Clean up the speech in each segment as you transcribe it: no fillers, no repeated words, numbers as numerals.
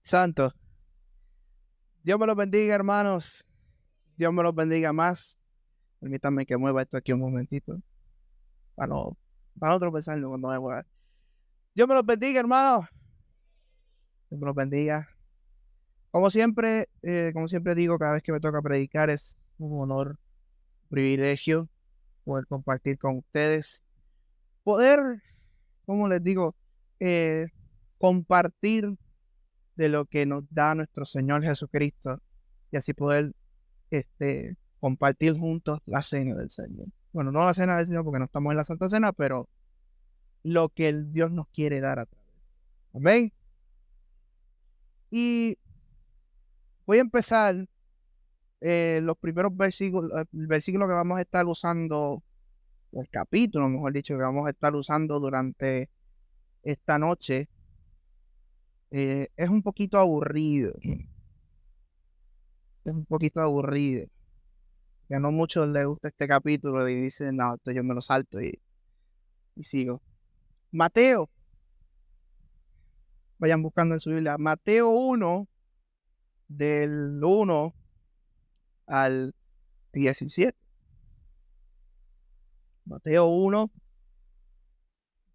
Santo. Dios me los bendiga, hermanos. Dios me los bendiga más. Permítanme que mueva esto aquí un momentito. Para otro pensarlo cuando me mueva. Dios me los bendiga, hermanos. Dios me los bendiga. Como siempre digo, cada vez que me toca predicar es un honor, un privilegio poder compartir con ustedes. Poder, como les digo, compartir de lo que nos da nuestro Señor Jesucristo y así poder compartir juntos la cena del Señor. Bueno, no la cena del Señor porque no estamos en la Santa Cena, pero lo que el Dios nos quiere dar a través. Amén. Y voy a empezar los primeros versículos, el versículo que vamos a estar usando, el capítulo, mejor dicho, que vamos a estar usando durante esta noche. Es un poquito aburrido. Es un poquito aburrido. Que a no muchos les gusta este capítulo y dicen, no, esto yo me lo salto y sigo. Mateo. Vayan buscando en su Biblia. Mateo 1, del 1 al 17. Mateo 1,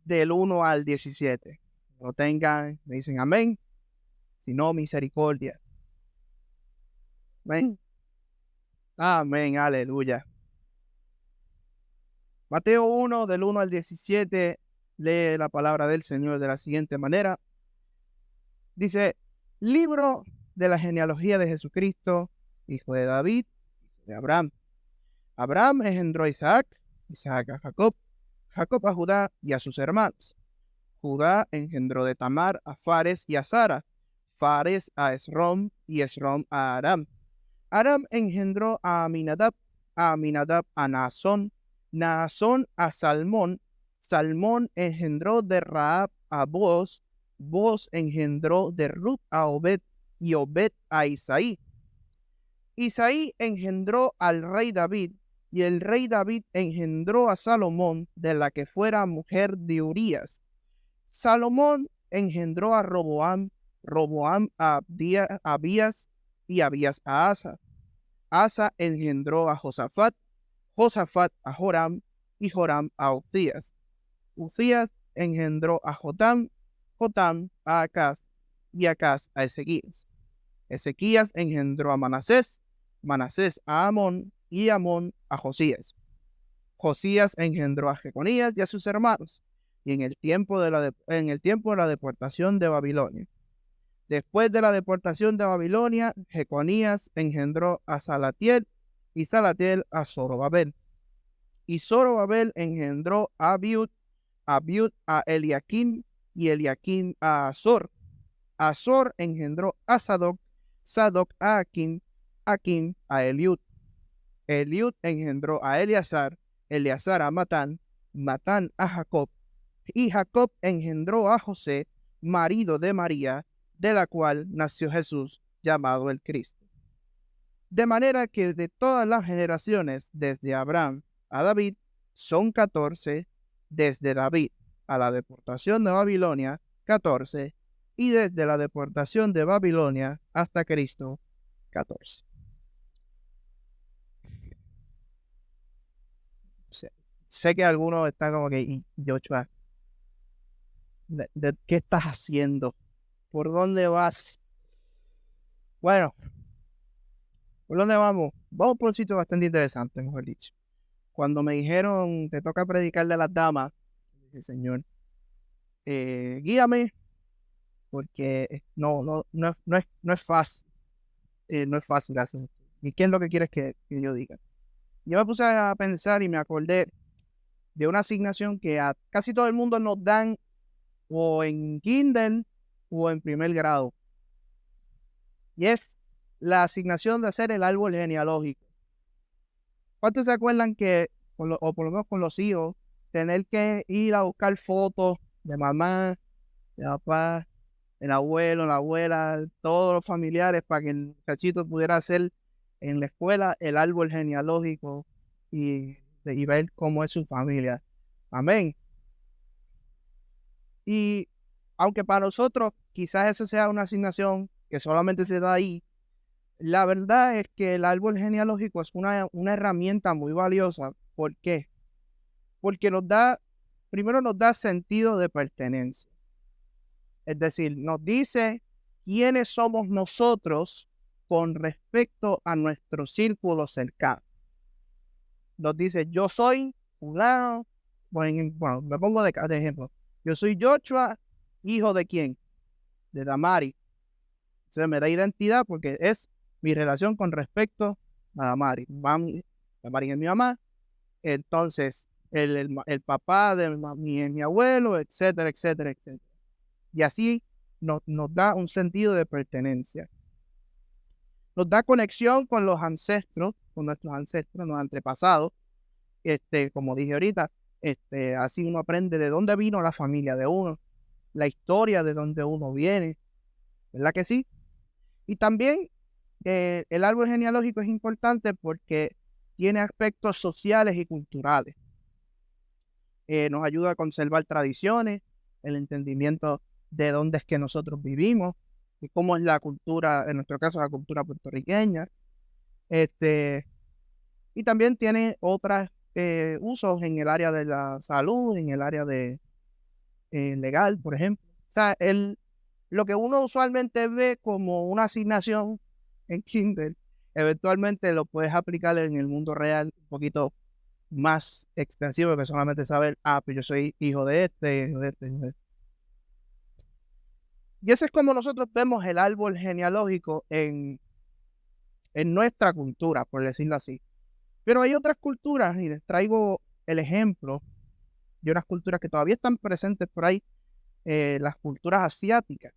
del 1 al 17. Lo tengan, me dicen amén. Si no, misericordia. Amén. Amén, aleluya. Mateo 1, del 1 al 17, lee la palabra del Señor de la siguiente manera. Dice, libro de la genealogía de Jesucristo, hijo de David, de Abraham. Abraham engendró a Isaac, Isaac a Jacob, Jacob a Judá y a sus hermanos. Judá engendró de Tamar a Fares y a Sara, Fares a Esrom y Esrom a Aram. Aram engendró a Aminadab a Naasón, Naasón a Salmón, Salmón engendró de Rahab a Boaz, Boaz engendró de Ruth a Obed y Obed a Isaí. Isaí engendró al rey David y el rey David engendró a Salomón, de la que fuera mujer de Urías. Salomón engendró a Roboam, Roboam a Abías y Abías a Asa. Asa engendró a Josafat, Josafat a Joram y Joram a Uzías. Uzías engendró a Jotam, Jotam a Acaz y Acaz a Ezequías. Ezequías engendró a Manasés, Manasés a Amón y Amón a Josías. Josías engendró a Jeconías y a sus hermanos, y en el tiempo de la deportación de Babilonia. Después de la deportación de Babilonia, Jeconías engendró a Salatiel y Salatiel a Zorobabel. Y Zorobabel engendró a Abiud a Eliakim y Eliakim a Azor. Azor engendró a Sadoc, Sadoc a Akim, Akim a Eliud. Eliud engendró a Eleazar, Eleazar a Matán, Matán a Jacob. Y Jacob engendró a José, marido de María, de la cual nació Jesús, llamado el Cristo. De manera que de todas las generaciones, desde Abraham a David, son 14, desde David a la deportación de Babilonia, 14, y desde la deportación de Babilonia hasta Cristo, 14. Sé que algunos están como que, y Joshua, ¿qué estás haciendo? ¿Por dónde vas? Bueno, ¿por dónde vamos? Vamos por un sitio bastante interesante, mejor dicho. Cuando me dijeron, te toca predicar de las damas, dije, Señor, guíame, porque no es fácil. No es fácil hacer esto. ¿Y qué es lo que quieres que yo diga? Yo me puse a pensar y me acordé de una asignación que a casi todo el mundo nos dan o en kinder o en primer grado. Y es la asignación de hacer el árbol genealógico. ¿Cuántos se acuerdan que, o por lo menos con los hijos, tener que ir a buscar fotos de mamá, de papá, el abuelo, la abuela, todos los familiares para que el muchachito pudiera hacer en la escuela el árbol genealógico y ver cómo es su familia? Amén. Y aunque para nosotros quizás eso sea una asignación que solamente se da ahí. La verdad es que el árbol genealógico es una herramienta muy valiosa. ¿Por qué? Porque primero nos da sentido de pertenencia. Es decir, nos dice quiénes somos nosotros con respecto a nuestro círculo cercano. Nos dice, yo soy fulano. Bueno, me pongo de ejemplo. Yo soy Joshua, hijo de quién? De Damari. Entonces me da identidad porque es mi relación con respecto a Damari. Damari es mi mamá. Entonces, el papá de mi abuelo, etcétera, etcétera, etcétera. Y así nos da un sentido de pertenencia. Nos da conexión con los ancestros, con nuestros ancestros, los antepasados. Como dije ahorita, así uno aprende de dónde vino la familia de uno, la historia de dónde uno viene, ¿verdad que sí? Y también el árbol genealógico es importante porque tiene aspectos sociales y culturales. Nos ayuda a conservar tradiciones, el entendimiento de dónde es que nosotros vivimos y cómo es la cultura, en nuestro caso la cultura puertorriqueña. Y también tiene otros usos en el área de la salud, en el área de legal, por ejemplo. O sea, lo que uno usualmente ve como una asignación en Kindle, eventualmente lo puedes aplicar en el mundo real un poquito más extensivo que solamente saber, pues yo soy hijo de este, hijo de este, hijo de este. Y ese es como nosotros vemos el árbol genealógico en nuestra cultura, por decirlo así. Pero hay otras culturas, y les traigo el ejemplo de unas culturas que todavía están presentes por ahí, las culturas asiáticas,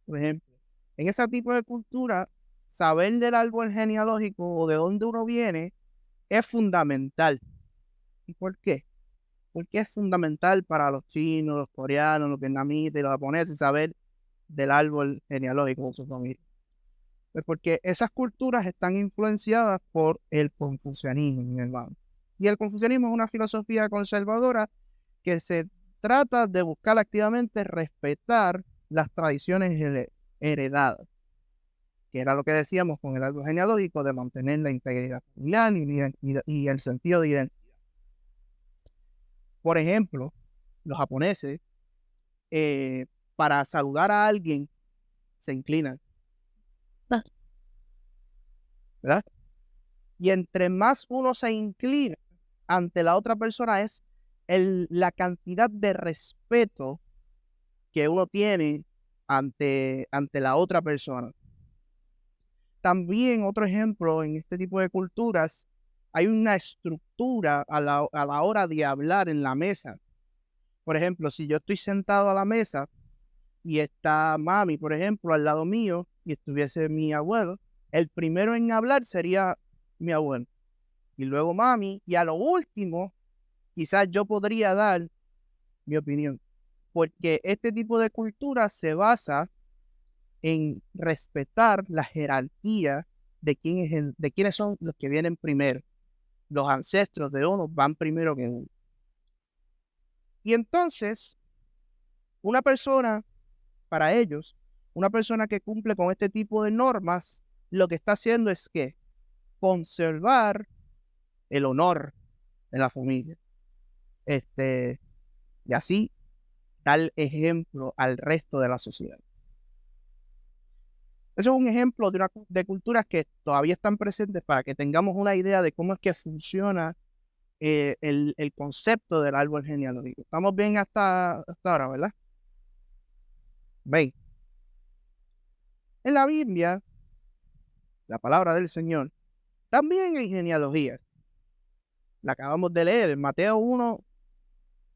por ejemplo. En ese tipo de cultura, saber del árbol genealógico o de dónde uno viene es fundamental. ¿Y por qué? Porque es fundamental para los chinos, los coreanos, los vietnamitas y los japoneses saber del árbol genealógico de su familia. Pues porque esas culturas están influenciadas por el confucianismo, mi hermano. Y el confucianismo es una filosofía conservadora que se trata de buscar activamente respetar las tradiciones heredadas, que era lo que decíamos con el árbol genealógico, de mantener la integridad familiar y el sentido de identidad. Por ejemplo, los japoneses, para saludar a alguien, se inclinan, ¿verdad? Y entre más uno se inclina ante la otra persona es la cantidad de respeto que uno tiene ante la otra persona. También otro ejemplo en este tipo de culturas, hay una estructura a la hora de hablar en la mesa. Por ejemplo, si yo estoy sentado a la mesa y está mami, por ejemplo, al lado mío y estuviese mi abuelo, el primero en hablar sería mi abuelo y luego mami, y a lo último quizás yo podría dar mi opinión, porque este tipo de cultura se basa en respetar la jerarquía de quiénes son los que vienen primero. Los ancestros de uno van primero que uno. Y entonces, una persona, para ellos, una persona que cumple con este tipo de normas, lo que está haciendo es que conservar el honor de la familia. Y así dar ejemplo al resto de la sociedad. Eso es un ejemplo de culturas que todavía están presentes para que tengamos una idea de cómo es que funciona el concepto del árbol genealógico. ¿Estamos bien hasta ahora, verdad? Ven. En la Biblia, la palabra del Señor, también hay genealogías. La acabamos de leer, en Mateo 1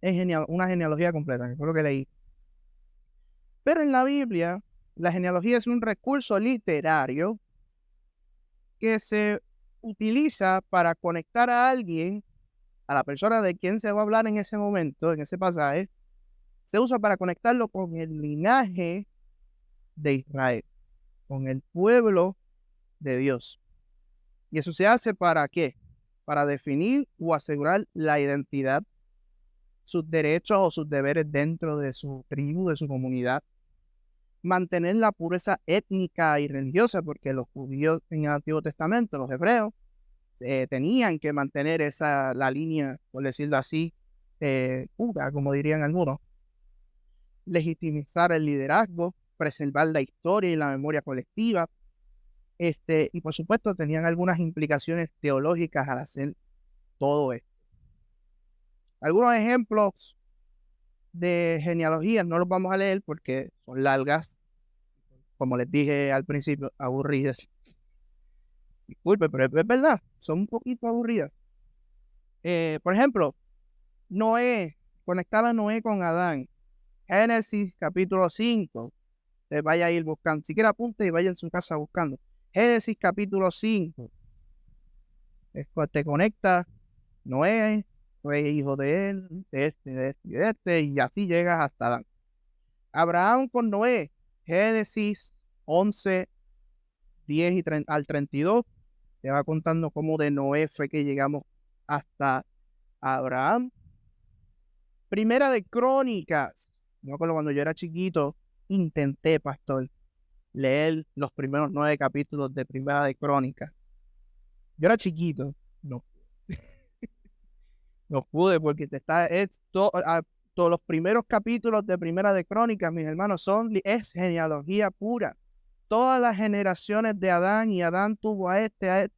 es una genealogía completa, que fue lo que leí. Pero en la Biblia, la genealogía es un recurso literario que se utiliza para conectar a alguien, a la persona de quien se va a hablar en ese momento, en ese pasaje, se usa para conectarlo con el linaje de Israel, con el pueblo de Dios. ¿Y eso se hace para qué? Para definir o asegurar la identidad, sus derechos o sus deberes dentro de su tribu, de su comunidad. mantener la pureza étnica y religiosa, porque los judíos en el Antiguo Testamento, los hebreos, tenían que mantener la línea, por decirlo así, pura, como dirían algunos, legitimizar el liderazgo, preservar la historia y la memoria colectiva, y por supuesto tenían algunas implicaciones teológicas al hacer todo esto. Algunos ejemplos de genealogías no los vamos a leer porque son largas, como les dije al principio, aburridas. Disculpe, pero es verdad, son un poquito aburridas. Por ejemplo, Noé, conectar a Noé con Adán. Génesis capítulo 5. Te vaya a ir buscando. Si quiere apunte y vaya en su casa buscando. Génesis capítulo 5. Te conecta. Noé fue hijo de él, de este, y así llegas hasta Adán. Abraham con Noé. Génesis 11, 10 y al 32. Te va contando cómo de Noé fue que llegamos hasta Abraham. Primera de Crónicas. Yo acuerdo cuando yo era chiquito, intenté, pastor, leer los primeros 9 capítulos de Primera de Crónicas. Yo era chiquito, no pude porque todos los primeros capítulos de Primera de Crónicas, mis hermanos, es genealogía pura. Todas las generaciones de Adán, y Adán tuvo a este.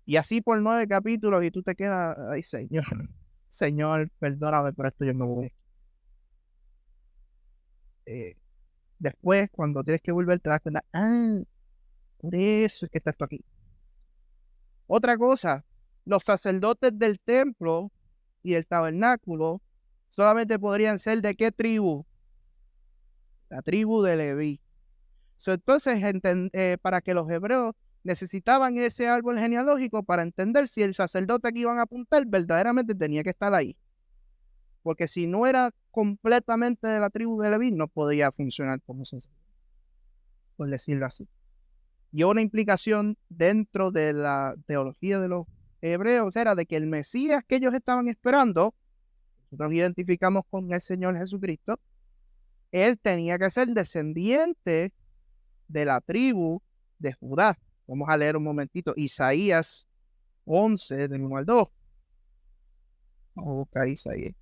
Y así por 9 capítulos, y tú te quedas, ay, Señor, perdóname, por esto yo me voy. Después, cuando tienes que volver, te das cuenta, por eso es que está esto aquí. Otra cosa, los sacerdotes del templo y el tabernáculo solamente podrían ser ¿de qué tribu? La tribu de Leví. Entonces, para que los hebreos necesitaban ese árbol genealógico para entender si el sacerdote que iban a apuntar verdaderamente tenía que estar ahí. Porque si no era completamente de la tribu de Leví, no podía funcionar como sacerdote, por decirlo así. Y una implicación dentro de la teología de los hebreos era de que el Mesías que ellos estaban esperando, nosotros identificamos con el Señor Jesucristo, él tenía que ser descendiente de la tribu de Judá. Vamos a leer un momentito Isaías 11, del 1 al 2. Vamos a buscar Isaías.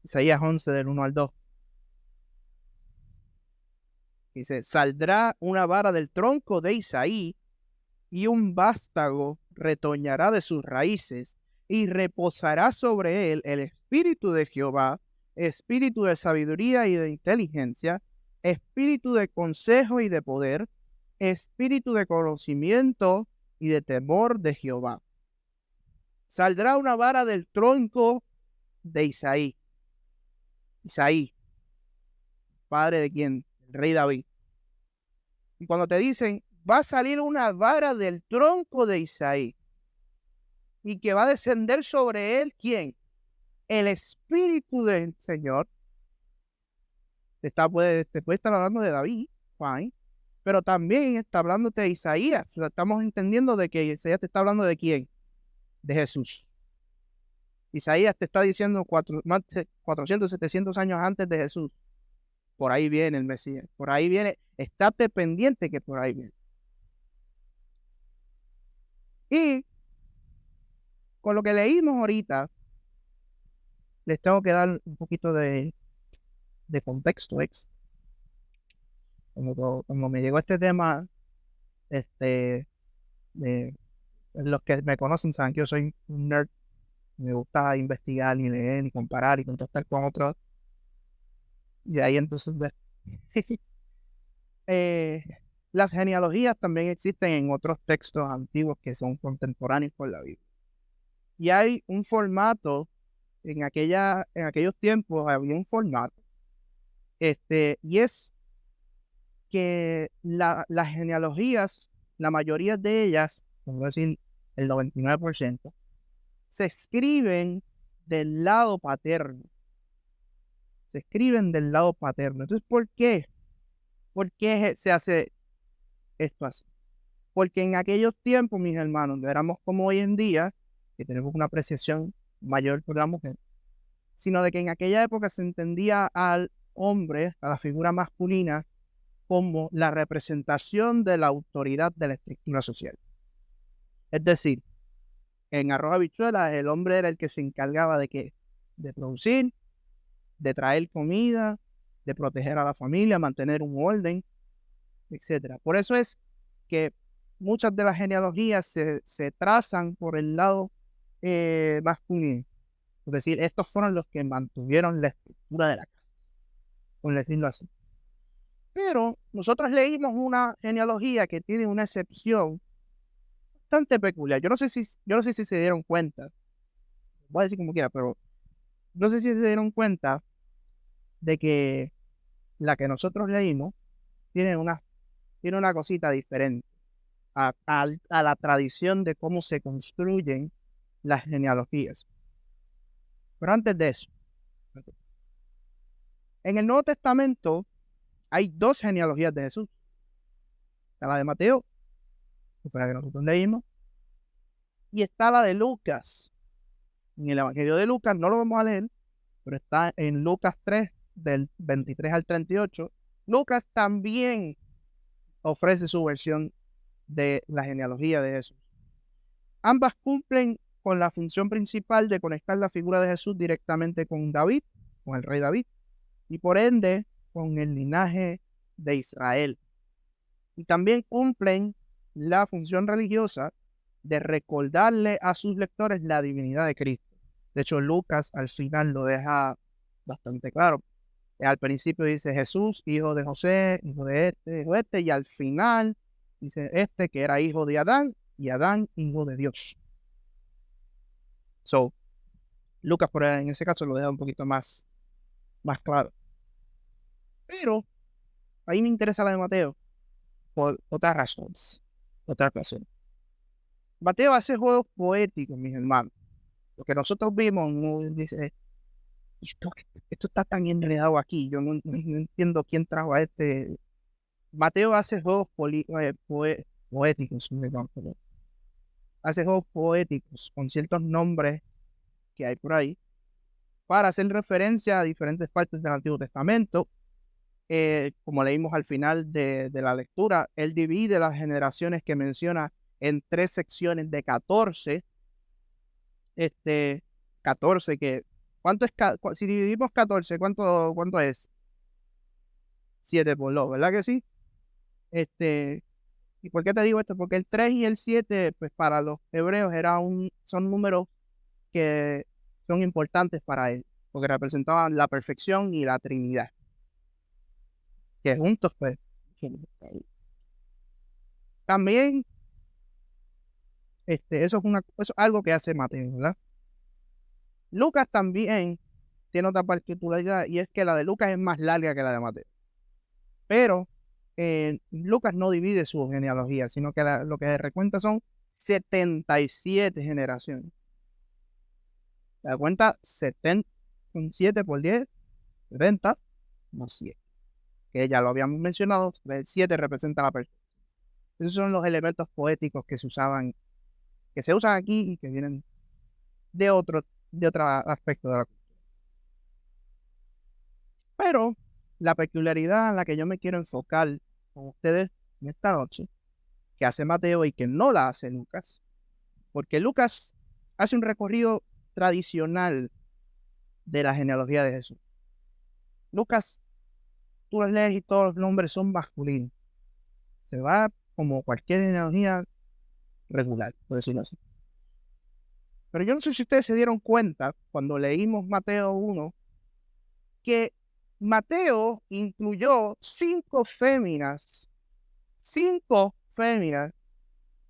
Isaías 11, del 1 al 2. Dice, saldrá una vara del tronco de Isaí, y un vástago retoñará de sus raíces, y reposará sobre él el espíritu de Jehová, espíritu de sabiduría y de inteligencia, espíritu de consejo y de poder, espíritu de conocimiento y de temor de Jehová. Saldrá una vara del tronco de Isaí. Isaí, padre de quién? El rey David. Y cuando te dicen, va a salir una vara del tronco de Isaí, y que va a descender sobre él, ¿quién? El espíritu del Señor. Puede estar hablando de David, fine, pero también está hablando de Isaías. O sea, estamos entendiendo de que Isaías te está hablando de quién? De Jesús. Isaías te está diciendo más de 400, 700 años antes de Jesús. Por ahí viene el Mesías. Por ahí viene. Estate pendiente que por ahí viene. Y con lo que leímos ahorita, les tengo que dar un poquito de contexto extra. Cuando me llegó este tema, los que me conocen saben que yo soy un nerd. Me gusta investigar y leer y comparar y contrastar con otros. Y de ahí entonces las genealogías también existen en otros textos antiguos que son contemporáneos con la Biblia. Y hay un formato, en aquellos tiempos había un formato, y es que las genealogías, la mayoría de ellas, vamos a decir el 99%, se escriben del lado paterno. se escriben del lado paterno. Entonces, ¿por qué? ¿Por qué se hace esto así? Porque en aquellos tiempos, mis hermanos, no éramos como hoy en día, que tenemos una apreciación mayor por la mujer, sino de que en aquella época se entendía al hombre, a la figura masculina, como la representación de la autoridad de la estructura social. Es decir, en arroz habichuelas, el hombre era el que se encargaba de producir, de traer comida, de proteger a la familia, mantener un orden, etcétera. Por eso es que muchas de las genealogías se trazan por el lado masculino. Es decir, estos fueron los que mantuvieron la estructura de la casa, por decirlo así. Pero nosotros leímos una genealogía que tiene una excepción bastante peculiar. Yo no sé si se dieron cuenta, voy a decir como quiera, pero no sé si se dieron cuenta de que la que nosotros leímos tiene una cosita diferente a la tradición de cómo se construyen las genealogías. Pero antes de eso, en el Nuevo Testamento hay dos genealogías de Jesús. Está la de Mateo, que fue la que nosotros leímos, y está la de Lucas. En el Evangelio de Lucas no lo vamos a leer, pero está en Lucas 3, del 23 al 38. Lucas también ofrece su versión de la genealogía de Jesús. Ambas cumplen con la función principal de conectar la figura de Jesús directamente con David, con el rey David, y por ende con el linaje de Israel. Y también cumplen la función religiosa de recordarle a sus lectores la divinidad de Cristo. De hecho, Lucas al final lo deja bastante claro. Al principio dice Jesús, hijo de José, hijo de este, y al final dice este que era hijo de Adán, y Adán, hijo de Dios. So, Lucas en ese caso lo deja un poquito más claro. Pero ahí me interesa la de Mateo por otras razones. Mateo hace juegos poéticos, mis hermanos. Lo que nosotros vimos, dice, esto está tan enredado aquí, yo no entiendo quién trajo a este. Mateo hace juegos poéticos, hace juegos poéticos con ciertos nombres que hay por ahí para hacer referencia a diferentes partes del Antiguo Testamento. Como leímos al final de la lectura, él divide las generaciones que menciona en 3 secciones de 14. 14 ¿cuánto es? Si dividimos 14, ¿cuánto es? 7 por 2, ¿verdad que sí? ¿Y por qué te digo esto? Porque el 3 y el 7, pues para los hebreos son números que son importantes para él, porque representaban la perfección y la Trinidad, que juntos, pues, también, eso es algo que hace Mateo, ¿verdad? Lucas también tiene otra particularidad, y es que la de Lucas es más larga que la de Mateo. Pero Lucas no divide su genealogía, sino que lo que se recuenta son 77 generaciones. ¿Te das cuenta? 7 por 10, 70 más 7. Que ya lo habíamos mencionado, el 7 representa la perfección. Esos son los elementos poéticos que se usan aquí y que vienen de otro aspecto de la cultura. Pero la peculiaridad en la que yo me quiero enfocar con ustedes en esta noche, que hace Mateo y que no la hace Lucas, porque Lucas hace un recorrido tradicional de la genealogía de Jesús. Lucas, tú los lees y todos los nombres son masculinos. Se va como cualquier genealogía regular, por decirlo así. Pero yo no sé si ustedes se dieron cuenta cuando leímos Mateo 1, que Mateo incluyó 5 féminas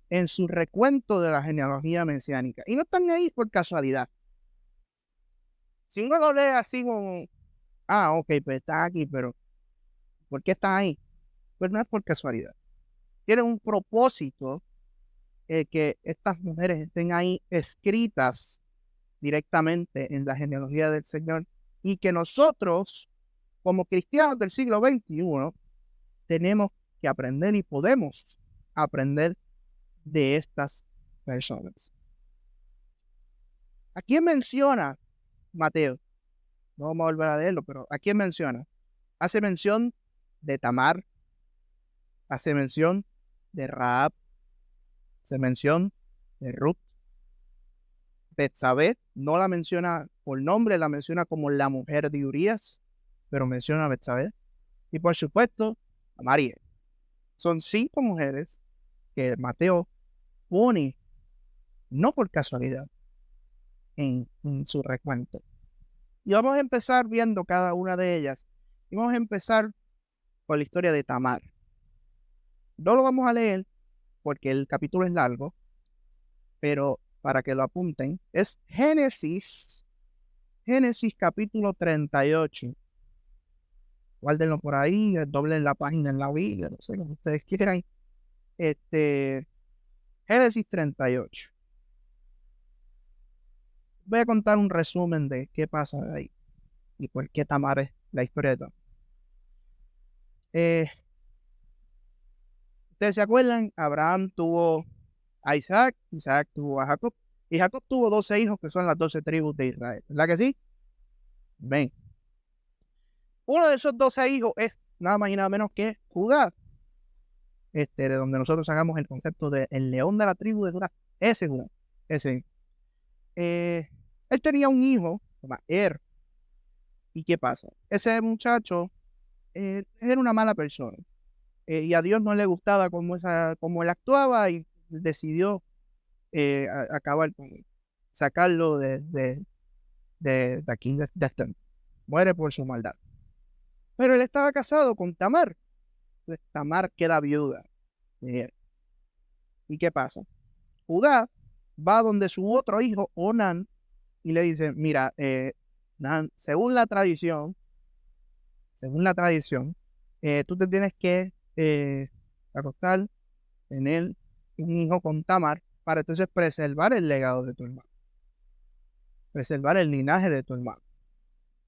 en su recuento de la genealogía mesiánica. Y no están ahí por casualidad. Si uno lo lee así como, ok, pues están aquí, pero ¿por qué están ahí? Pues no es por casualidad. Tiene un propósito que estas mujeres estén ahí escritas directamente en la genealogía del Señor, y que nosotros como cristianos del siglo XXI, tenemos que aprender y podemos aprender de estas personas. ¿A quién menciona Mateo? No vamos a volver a leerlo, pero ¿a quién menciona? Hace mención de Tamar, hace mención de Rahab, hace mención de Ruth. Betsabé no la menciona por nombre, la menciona como la mujer de Urías, pero menciona a Betsabé. Y por supuesto, a María. Son 5 mujeres que Mateo pone, no por casualidad, en su recuento. Y vamos a empezar viendo cada una de ellas. Y vamos a empezar con la historia de Tamar. No lo vamos a leer porque el capítulo es largo, pero para que lo apunten, es Génesis capítulo 38. Guárdenlo por ahí, doblen la página en la Biblia, no sé, como ustedes quieran. Génesis 38. Voy a contar un resumen de qué pasa ahí y por qué Tamar es la historia de Tamar. Ustedes se acuerdan, Abraham tuvo a Isaac, Isaac tuvo a Jacob, y Jacob tuvo 12 hijos que son las 12 tribus de Israel. ¿Verdad que sí? Ven. Uno de esos 12 hijos es nada más y nada menos que Judá. De donde nosotros sacamos el concepto de el león de la tribu de Judá. Ese Judá. Ese. Él tenía un hijo, se llama ¿Y qué pasa? Ese muchacho era una mala persona. Y a Dios no le gustaba cómo él actuaba y decidió acabar con él. Sacarlo de aquí, de este. Muere por su maldad. Pero él estaba casado con Tamar. Entonces Tamar queda viuda de él. ¿Y qué pasa? Judá va donde su otro hijo, Onán, y le dice, mira, según la tradición, tú te tienes que acostar, tener un hijo con Tamar, para entonces preservar el legado de tu hermano, preservar el linaje de tu hermano.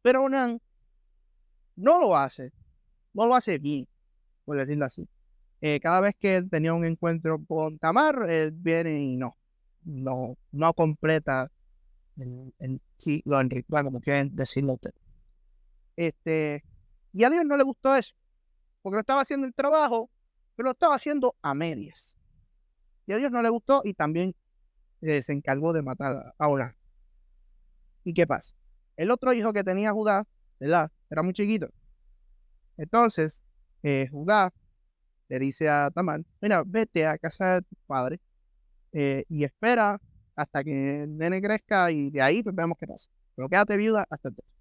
Pero Onán no lo hace bien, por decirlo así. Cada vez que él tenía un encuentro con Tamar, él viene y no completa el ciclo, el ritual, como quieren decirlo ustedes. Y a Dios no le gustó eso, porque lo estaba haciendo el trabajo, pero lo estaba haciendo a medias. Y a Dios no le gustó y también se encargó de matar a Onán. ¿Y qué pasa? El otro hijo que tenía Judá, Selá, era muy chiquito. Entonces, Judá le dice a Tamar, mira, vete a casa de tu padre y espera hasta que el nene crezca y de ahí pues veamos qué pasa. Pero quédate viuda hasta entonces.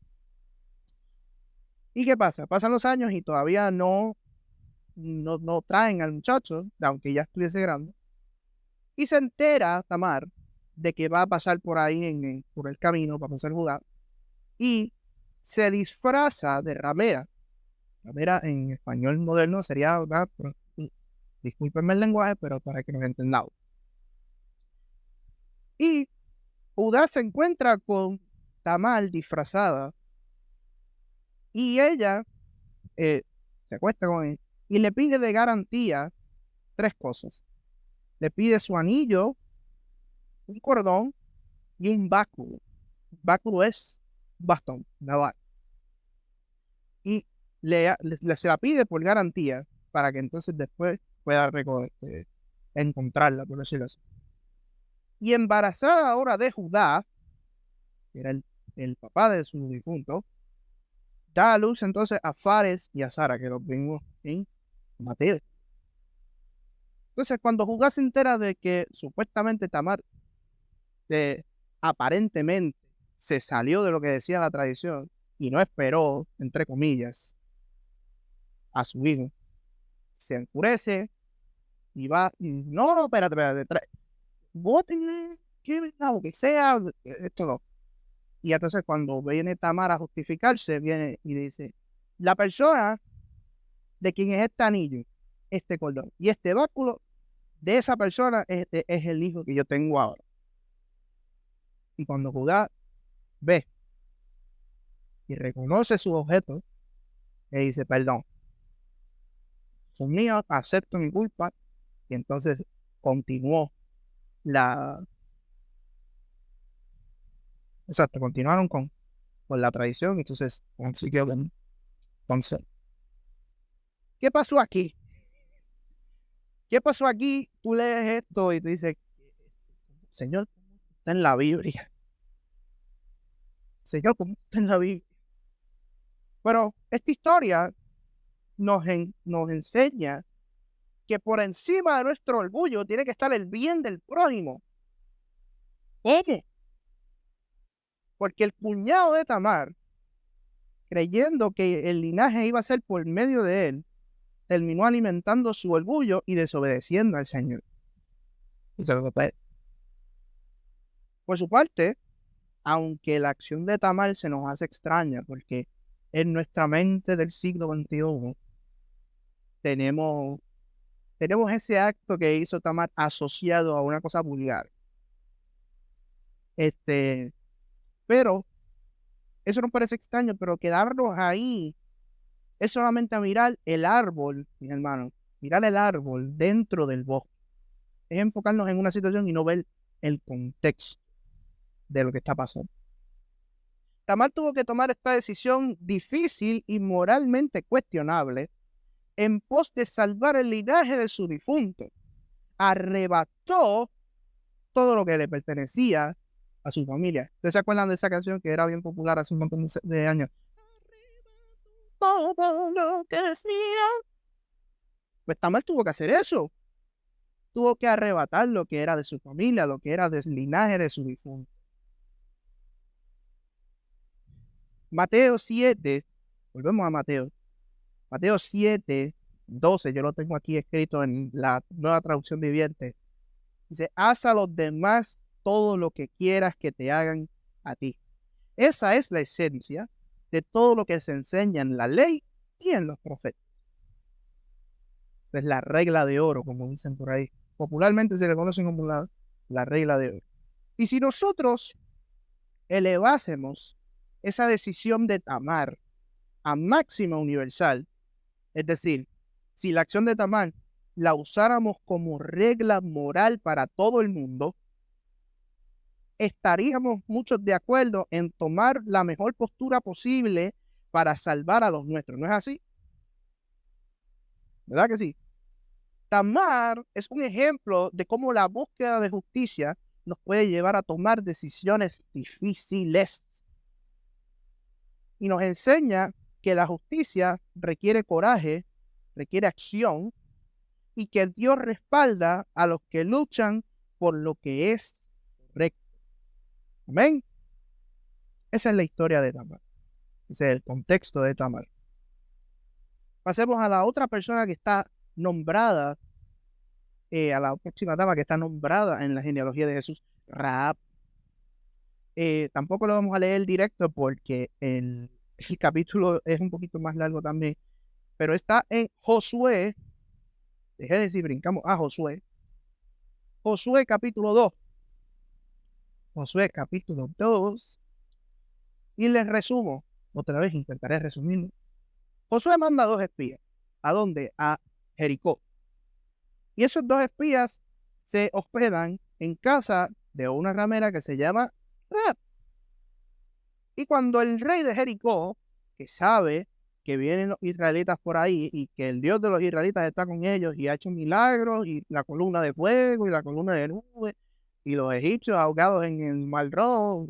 ¿Y qué pasa? Pasan los años y todavía no traen al muchacho, aunque ya estuviese grande. Y se entera Tamar de que va a pasar por ahí por el camino para pasar Judá. Y se disfraza de ramera. Ramera en español moderno sería, ¿verdad? Discúlpenme el lenguaje, pero para que nos entendamos. Y Judá se encuentra con Tamar disfrazada. Y ella se acuesta con él y le pide de garantía 3 cosas. Le pide su anillo, un cordón y un báculo. Báculo es bastón, naval. Y se la pide por garantía para que entonces después pueda encontrarla, por decirlo así. Y embarazada ahora de Judá, que era el papá de su difunto, da a luz entonces a Fares y a Sara, que los vimos en Mateo. Entonces, cuando Judá se entera de que supuestamente Tamar aparentemente se salió de lo que decía la tradición y no esperó, entre comillas, a su hijo, se enfurece y va, no, espérate, voten, lo que sea, esto no. Y entonces cuando viene Tamar a justificarse, viene y dice, la persona de quien es este anillo, este cordón y este báculo, de esa persona es el hijo que yo tengo ahora. Y cuando Judá ve y reconoce sus objetos, que dice, perdón, son míos, acepto mi culpa. Y entonces continuó continuaron con la tradición. Entonces, entonces, ¿qué pasó aquí? ¿Qué pasó aquí? Tú lees esto y te dices, Señor, está en la Biblia. Señor, ¿cómo está en la Biblia? Pero esta historia nos enseña que por encima de nuestro orgullo tiene que estar el bien del prójimo. ¿Cómo? Porque el cuñado de Tamar, creyendo que el linaje iba a ser por medio de él, terminó alimentando su orgullo y desobedeciendo al Señor. Por su parte, aunque la acción de Tamar se nos hace extraña, porque en nuestra mente del siglo XXI tenemos ese acto que hizo Tamar asociado a una cosa vulgar. Pero eso nos parece extraño, pero quedarnos ahí es solamente a mirar el árbol, mis hermanos, mirar el árbol dentro del bosque. Es enfocarnos en una situación y no ver el contexto de lo que está pasando. Tamar tuvo que tomar esta decisión difícil y moralmente cuestionable en pos de salvar el linaje de su difunto. Arrebató todo lo que le pertenecía a su familia. ¿Ustedes se acuerdan de esa canción que era bien popular hace un montón de años? Todo lo que es mío. Pues Tamar tuvo que hacer eso. Tuvo que arrebatar lo que era de su familia, lo que era del linaje de su difunto. Mateo 7, volvemos a Mateo. Mateo 7, 12, yo lo tengo aquí escrito en la Nueva Traducción Viviente. Dice, haz a los demás todo lo que quieras que te hagan a ti. Esa es la esencia de todo lo que se enseña en la ley y en los profetas. Esa es la regla de oro, como dicen por ahí. Popularmente se le conoce como la regla de oro. Y si nosotros elevásemos esa decisión de Tamar a máxima universal, es decir, si la acción de Tamar la usáramos como regla moral para todo el mundo, estaríamos muchos de acuerdo en tomar la mejor postura posible para salvar a los nuestros. ¿No es así? ¿Verdad que sí? Tamar es un ejemplo de cómo la búsqueda de justicia nos puede llevar a tomar decisiones difíciles. Y nos enseña que la justicia requiere coraje, requiere acción, y que Dios respalda a los que luchan por lo que es correcto. Amén. Esa es la historia de Tamar. Ese es el contexto de Tamar. Pasemos a la otra persona que está nombrada, a la próxima dama que está nombrada en la genealogía de Jesús, Rahab. Tampoco lo vamos a leer directo porque el capítulo es un poquito más largo también, pero está en Josué. De Génesis brincamos a Josué. Josué capítulo 2. Josué capítulo 2. Y les resumo. Otra vez intentaré resumirlo. Josué manda 2 espías. ¿A dónde? A Jericó. Y esos 2 espías se hospedan en casa de una ramera que se llama Rahab. Y cuando el rey de Jericó, que sabe que vienen los israelitas por ahí y que el Dios de los israelitas está con ellos y ha hecho milagros y la columna de fuego y la columna de nube y los egipcios ahogados en el mar rojo,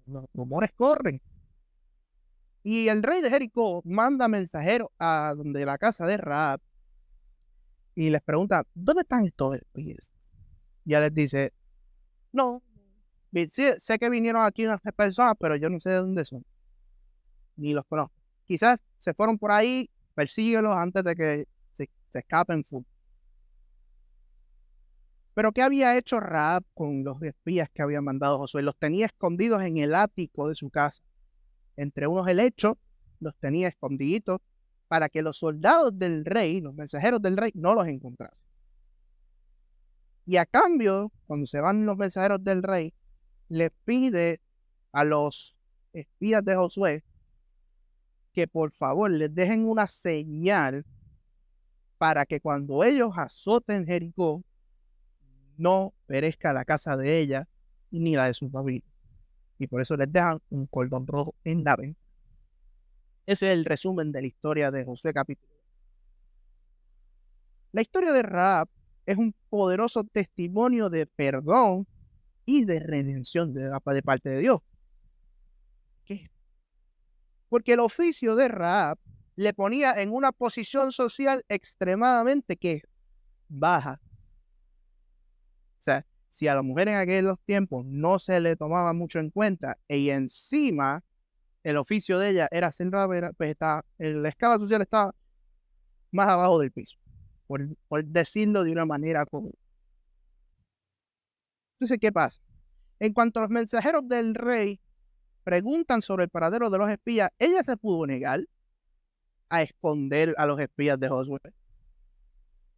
los rumores corren. Y el rey de Jericó manda mensajeros a donde la casa de Rahab y les pregunta, ¿dónde están estos espías? Y ya les dice, no, sí, sé que vinieron aquí unas personas, pero yo no sé de dónde son, ni los conozco. Quizás se fueron por ahí, persíguelos antes de que se escapen full. Pero ¿qué había hecho Rahab con los espías que había mandado Josué? Los tenía escondidos en el ático de su casa. Entre unos helechos, los tenía escondiditos para que los soldados del rey, los mensajeros del rey, no los encontrasen. Y a cambio, cuando se van los mensajeros del rey, les pide a los espías de Josué que por favor les dejen una señal para que cuando ellos azoten Jericó, no perezca la casa de ella ni la de su familia. Y por eso les dejan un cordón rojo en la ventana. Ese es el resumen de la historia de Josué capítulo 2. La historia de Rahab es un poderoso testimonio de perdón y de redención de parte de Dios. ¿Qué? Porque el oficio de Rahab le ponía en una posición social extremadamente baja. O sea, si a la mujer en aquellos tiempos no se le tomaba mucho en cuenta y encima el oficio de ella era ser ramera, pues la escala social estaba más abajo del piso, por decirlo de una manera común. Entonces, ¿qué pasa? En cuanto a los mensajeros del rey preguntan sobre el paradero de los espías, ella se pudo negar a esconder a los espías de Josué.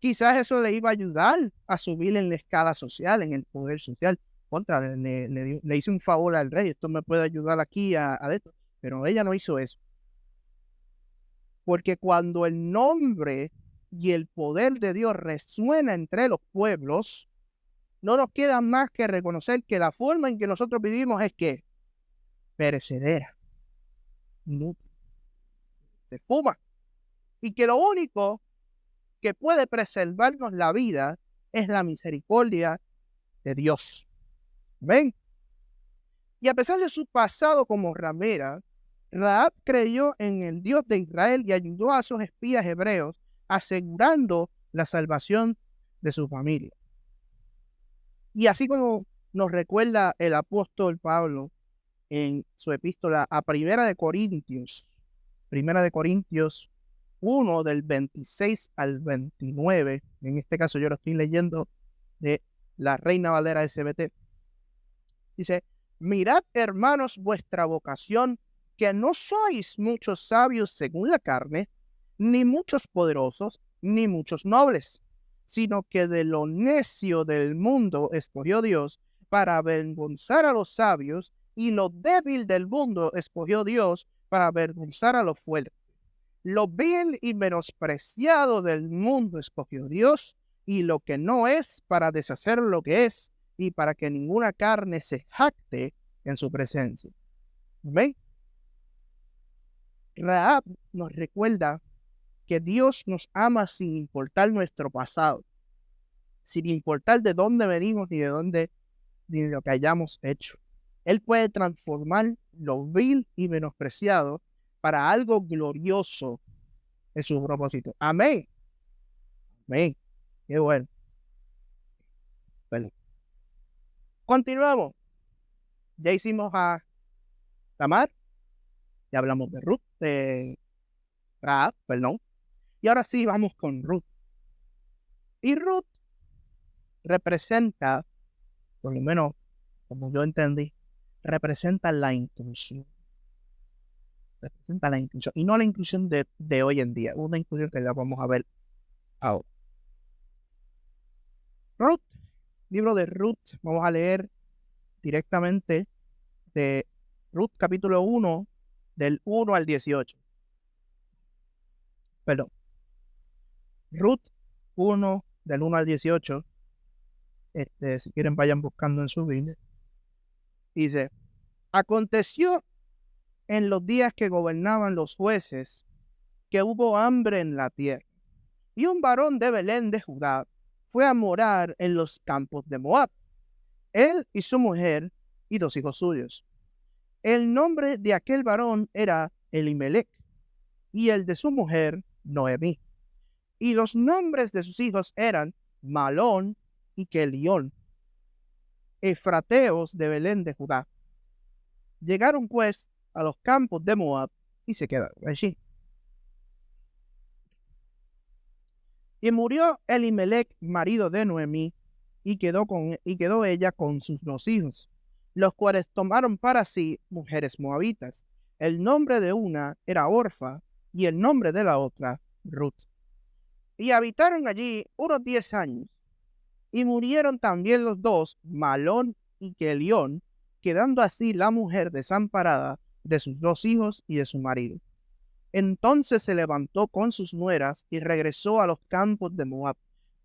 Quizás eso le iba a ayudar a subir en la escala social, en el poder social. Le hice un favor al rey, esto me puede ayudar aquí a esto. Pero ella no hizo eso. Porque cuando el nombre y el poder de Dios resuena entre los pueblos, no nos queda más que reconocer que la forma en que nosotros vivimos es que perecedera, se fuma, y que lo único que puede preservarnos la vida es la misericordia de Dios. ¿Ven? Y a pesar de su pasado como ramera, Rahab creyó en el Dios de Israel y ayudó a sus espías hebreos, asegurando la salvación de su familia. Y así como nos recuerda el apóstol Pablo en su epístola a Primera de Corintios 1, del 26 al 29, en este caso yo lo estoy leyendo de la Reina Valera SBT, dice: mirad, hermanos, vuestra vocación, que no sois muchos sabios según la carne, ni muchos poderosos, ni muchos nobles, sino que de lo necio del mundo escogió Dios para avergonzar a los sabios, y lo débil del mundo escogió Dios para avergonzar a los fuertes. Lo vil y menospreciado del mundo escogió Dios, y lo que no es, para deshacer lo que es, y para que ninguna carne se jacte en su presencia. ¿Ven? Rahab nos recuerda que Dios nos ama sin importar nuestro pasado, sin importar de dónde venimos ni de lo que hayamos hecho. Él puede transformar lo vil y menospreciado para algo glorioso en su propósito. Amén. Amén. Qué bueno. Bueno. Continuamos. Ya hicimos a Tamar, ya hablamos de Ruth, de Rahab, perdón. Y ahora sí vamos con Ruth. Y Ruth representa, por lo menos como yo entendí, representa la inclusión. Representa la inclusión. Y no la inclusión de hoy en día, una inclusión que ya vamos a ver ahora. Ruth, libro de Ruth, vamos a leer directamente de Ruth capítulo 1, del 1 al 18. Perdón. Ruth 1, del 1 al 18. Si quieren vayan buscando en su Biblia. Dice: aconteció en los días que gobernaban los jueces, que hubo hambre en la tierra, y un varón de Belén de Judá fue a morar en los campos de Moab, él y su mujer y 2 hijos suyos. El nombre de aquel varón era Elimelech, y el de su mujer Noemí. Y los nombres de sus hijos eran Malón y Kelión, efrateos de Belén de Judá. Llegaron pues a los campos de Moab y se quedaron allí. Y murió Elimelech, marido de Noemí, y quedó ella con sus 2 hijos, los cuales tomaron para sí mujeres moabitas. El nombre de una era Orfa, y el nombre de la otra Ruth. Y habitaron allí unos 10 años, y murieron también los 2, Malón y Kelión, quedando así la mujer desamparada de sus 2 hijos y de su marido. Entonces se levantó con sus nueras y regresó a los campos de Moab,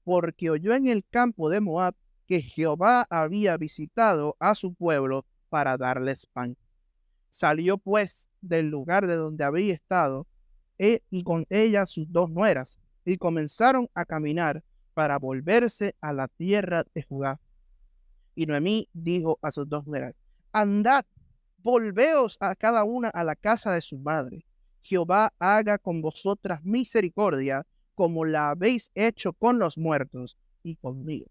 porque oyó en el campo de Moab que Jehová había visitado a su pueblo para darles pan. Salió pues del lugar de donde había estado y con ella sus dos nueras, y comenzaron a caminar para volverse a la tierra de Judá. Y Noemí dijo a sus dos nueras: andad, volveos a cada una a la casa de su madre. Jehová haga con vosotras misericordia, como la habéis hecho con los muertos y conmigo.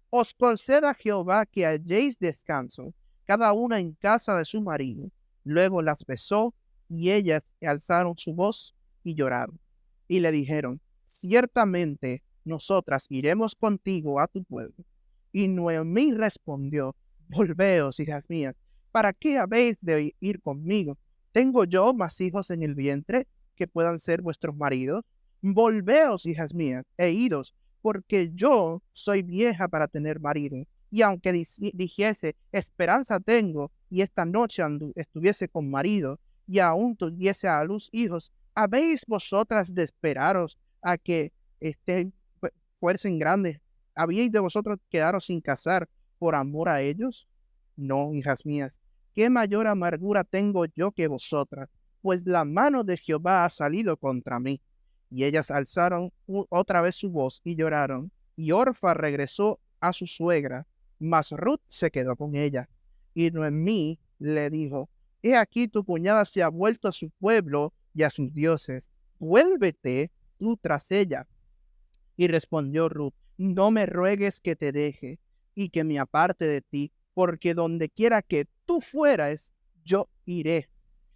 Os conceda Jehová que halléis descanso, cada una en casa de su marido. Luego las besó, y ellas alzaron su voz y lloraron. Y le dijeron: ciertamente nosotras iremos contigo a tu pueblo. Y Noemí respondió: volveos, hijas mías, ¿para qué habéis de ir conmigo? ¿Tengo yo más hijos en el vientre que puedan ser vuestros maridos? Volveos, hijas mías, e idos, porque yo soy vieja para tener marido. Y aunque dijese: esperanza tengo, y esta noche estuviese con marido, y aún tuviese a luz hijos, ¿habéis vosotras de esperaros a que fuercen grandes? ¿Habíais de vosotros quedaros sin casar por amor a ellos? No, hijas mías, qué mayor amargura tengo yo que vosotras, pues la mano de Jehová ha salido contra mí. Y ellas alzaron otra vez su voz y lloraron. Y Orfa regresó a su suegra, mas Ruth se quedó con ella. Y Noemí le dijo: he aquí tu cuñada se ha vuelto a su pueblo y a sus dioses. Vuélvete tú tras ella. Y respondió Ruth: no me ruegues que te deje y que me aparte de ti, porque donde quiera que tú fueras, yo iré,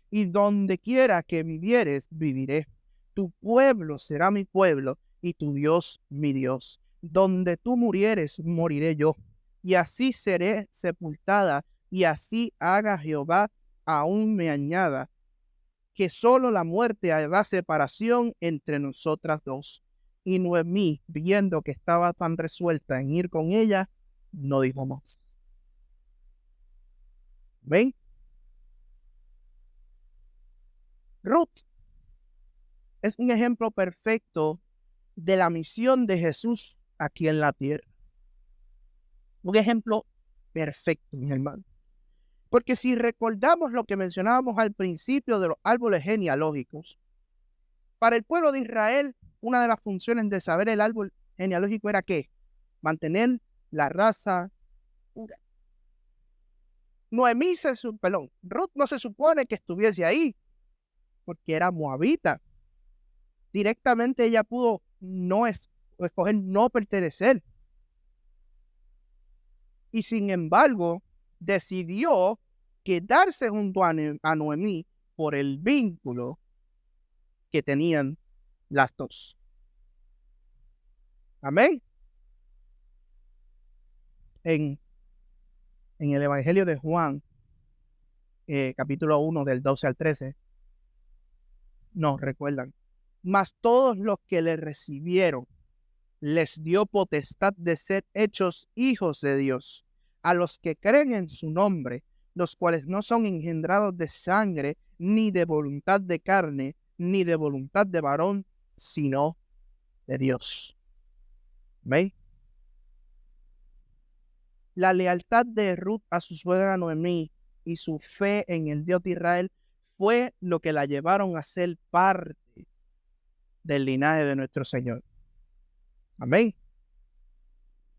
y donde quiera que vivieres, viviré. Tu pueblo será mi pueblo, y tu Dios mi Dios. Donde tú murieres, moriré yo, y así seré sepultada, y así haga Jehová, aún me añada, que solo la muerte hará separación entre nosotras dos. Y Noemí, viendo que estaba tan resuelta en ir con ella, no dijo más. ¿Ven? Ruth es un ejemplo perfecto de la misión de Jesús aquí en la tierra. Un ejemplo perfecto, mi hermano. Porque si recordamos lo que mencionábamos al principio de los árboles genealógicos, para el pueblo de Israel, una de las funciones de saber el árbol genealógico era ¿qué? Mantener la raza pura. Ruth no se supone que estuviese ahí, porque era moabita. Directamente ella pudo no escoger no pertenecer. Y sin embargo, decidió quedarse junto a Noemí por el vínculo que tenían las dos. Amén. En el Evangelio de Juan, capítulo 1, del 12 al 13, nos recuerdan: mas todos los que le recibieron, les dio potestad de ser hechos hijos de Dios, a los que creen en su nombre, los cuales no son engendrados de sangre, ni de voluntad de carne, ni de voluntad de varón, sino de Dios. ¿Veis? La lealtad de Ruth a su suegra Noemí y su fe en el Dios de Israel fue lo que la llevaron a ser parte del linaje de nuestro Señor. Amén.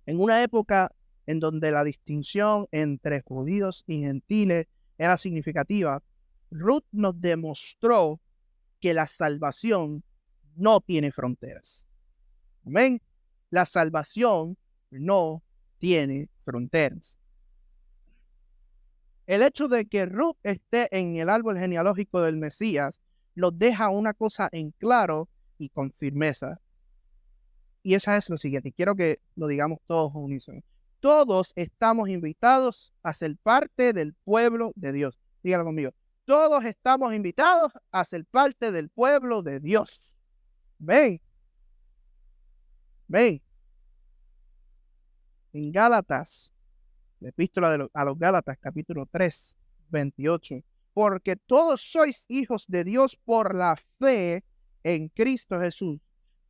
En una época en donde la distinción entre judíos y gentiles era significativa, Ruth nos demostró que la salvación no tiene fronteras. Amén. La salvación no tiene fronteras. El hecho de que Ruth esté en el árbol genealógico del Mesías nos deja una cosa en claro y con firmeza. Y esa es lo siguiente, y quiero que lo digamos todos unísono. Todos estamos invitados a ser parte del pueblo de Dios. Dígalo conmigo. Todos estamos invitados a ser parte del pueblo de Dios. Ven. Ven. En Gálatas, la epístola a los Gálatas, capítulo 3, 28, porque todos sois hijos de Dios por la fe en Cristo Jesús.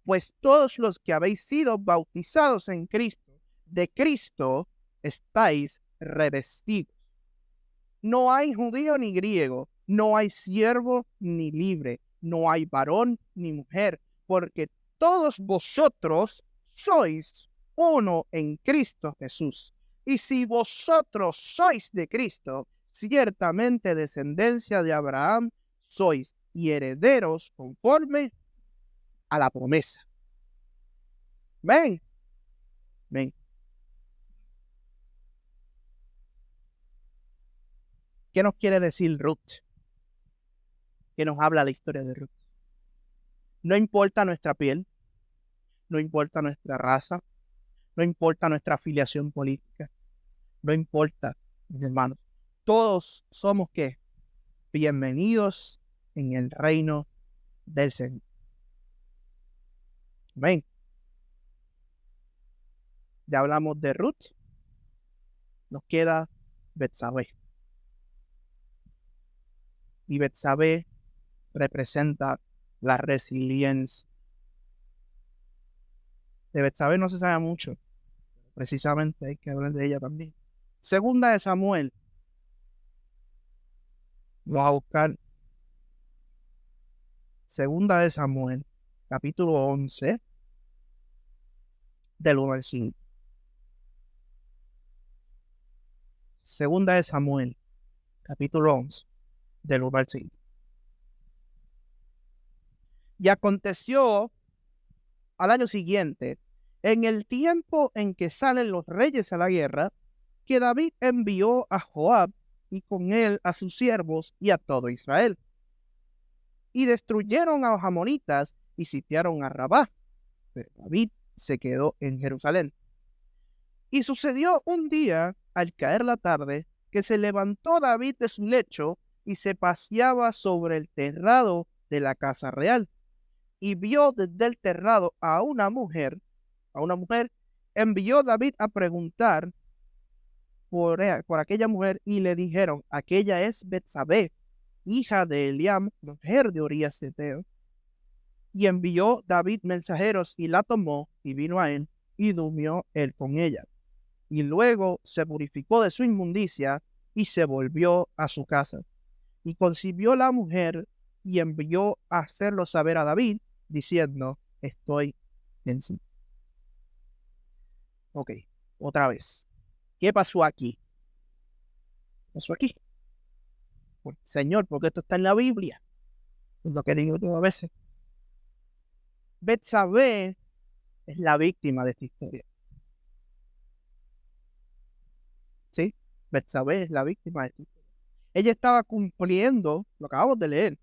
Pues todos los que habéis sido bautizados en Cristo, de Cristo estáis revestidos. No hay judío ni griego, no hay siervo ni libre, no hay varón ni mujer, porque todos vosotros sois uno en Cristo Jesús. Y si vosotros sois de Cristo, ciertamente descendencia de Abraham sois y herederos conforme a la promesa. Ven, ven. ¿Qué nos quiere decir Ruth? ¿Qué nos habla la historia de Ruth? No importa nuestra piel, no importa nuestra raza, no importa nuestra afiliación política, no importa, mis hermanos. Todos somos ¿qué? Bienvenidos en el reino del Señor. Amén. Ya hablamos de Ruth. Nos queda Betsabé. Y Betsabé representa la resiliencia. De Betsabé no se sabe mucho. Precisamente hay que hablar de ella también. Segunda de Samuel. Vamos a buscar Segunda de Samuel, capítulo 11, del 1 al 5. Segunda de Samuel, capítulo 11, del 1 al 5. Y aconteció al año siguiente, en el tiempo en que salen los reyes a la guerra, que David envió a Joab y con él a sus siervos y a todo Israel. Y destruyeron a los amonitas y sitiaron a Rabá. Pero David se quedó en Jerusalén. Y sucedió un día, al caer la tarde, que se levantó David de su lecho y se paseaba sobre el terrado de la casa real. Y vio desde el terrado a una mujer, envió David a preguntar por aquella mujer y le dijeron, aquella es Betsabé, hija de Eliam, mujer de Urías Heteo. Y envió David mensajeros y la tomó y vino a él y durmió él con ella. Y luego se purificó de su inmundicia y se volvió a su casa. Y concibió la mujer y envió a hacerlo saber a David, diciendo, estoy en sí. Ok, otra vez. ¿Qué pasó aquí? ¿Qué pasó aquí? Señor, porque esto está en la Biblia. Es lo que digo yo a veces. Betsabé es la víctima de esta historia. ¿Sí? Betsabé es la víctima de esta historia. Ella estaba cumpliendo, lo acabamos de leer,